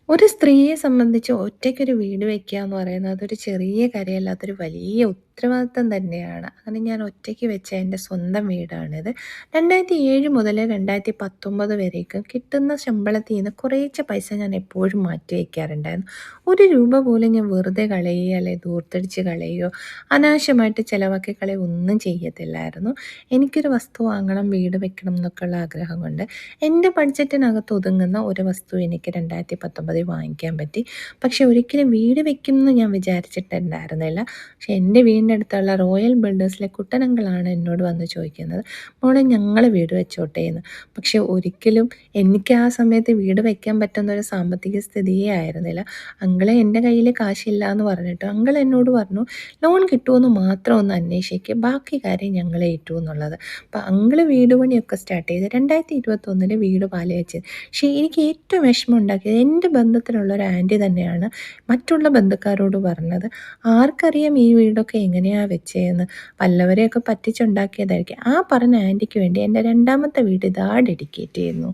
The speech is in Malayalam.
ഒരു സ്ത്രീയെ സംബന്ധിച്ച് ഒറ്റയ്ക്കൊരു വീട് വെക്കുക എന്ന് പറയുന്നത് അതൊരു ചെറിയ കാര്യമല്ല. അതൊരു വലിയ ഉത്തരവാദിത്തം തന്നെയാണ്. അങ്ങനെ ഞാൻ ഒറ്റയ്ക്ക് വെച്ച എൻ്റെ സ്വന്തം വീടാണിത്. 2007 മുതൽ 2019 വരേക്കും കിട്ടുന്ന ശമ്പളത്തിൽ നിന്ന് കുറേശ്ശെ പൈസ ഞാൻ എപ്പോഴും മാറ്റി വയ്ക്കാറുണ്ടായിരുന്നു. ഒരു രൂപ പോലും ഞാൻ വെറുതെ കളയുകയോ അല്ലെങ്കിൽ ധൂർത്തടിച്ച് കളയുകയോ അനാവശ്യമായിട്ട് ചിലവാക്കി കളയുകയോ ഒന്നും ചെയ്യത്തില്ലായിരുന്നു. എനിക്കൊരു വസ്തു വാങ്ങണം, വീട് വെക്കണം എന്നൊക്കെയുള്ള ആഗ്രഹം കൊണ്ട് എൻ്റെ ബഡ്ജറ്റിനകത്ത് ഒതുങ്ങുന്ന ഒരു വസ്തു എനിക്ക് 2019 വാങ്ങിക്കാൻ പറ്റി. പക്ഷെ ഒരിക്കലും വീട് വെക്കുംന്ന് ഞാൻ വിചാരിച്ചിട്ടുണ്ടായിരുന്നില്ല. പക്ഷെ എൻ്റെ വീടിൻ്റെ അടുത്തുള്ള റോയൽ ബിൽഡേഴ്സിലെ കുട്ടനങ്കിളാണ് എന്നോട് വന്ന് ചോദിക്കുന്നത്, "മോളെ ഞങ്ങള് വീട് വെച്ചോട്ടെ" എന്ന്. പക്ഷെ ഒരിക്കലും എനിക്ക് ആ സമയത്ത് വീട് വെക്കാൻ പറ്റുന്ന ഒരു സാമ്പത്തിക സ്ഥിതിയേ ആയിരുന്നില്ല. അങ്കിളെ എൻ്റെ കയ്യിൽ കാശില്ല എന്ന് പറഞ്ഞിട്ട് അങ്കിൾ എന്നോട് പറഞ്ഞു, "ലോൺ കിട്ടുമോന്ന് മാത്രം ഒന്ന് അന്വേഷിക്ക്. ബാക്കി കാര്യം ഞങ്ങൾ ഏറ്റു" എന്നുള്ളത്. അപ്പോൾ അങ്കിള് വീട് പണിയൊക്കെ സ്റ്റാർട്ട് ചെയ്ത് 2021 വീട് പാല് വെച്ചത്. പക്ഷേ എനിക്ക് ഏറ്റവും വിഷമം ഉണ്ടാക്കിയത് എൻ്റെ ബന്ധത്തിലുള്ള ഒരു ആൻറ്റി തന്നെയാണ് മറ്റുള്ള ബന്ധുക്കാരോട് പറഞ്ഞത്. ആർക്കറിയാം ഈ വീടൊക്കെ എങ്ങനെയാ വെച്ചതെന്ന്. വല്ലവരെയൊക്കെ പറ്റിച്ചുണ്ടാക്കിയതായിരിക്കും. ആ പറഞ്ഞ ആൻറ്റിക്ക് വേണ്ടി എൻ്റെ രണ്ടാമത്തെ വീട് ഇതാ ഡെഡിക്കേറ്റ് ചെയ്യുന്നു.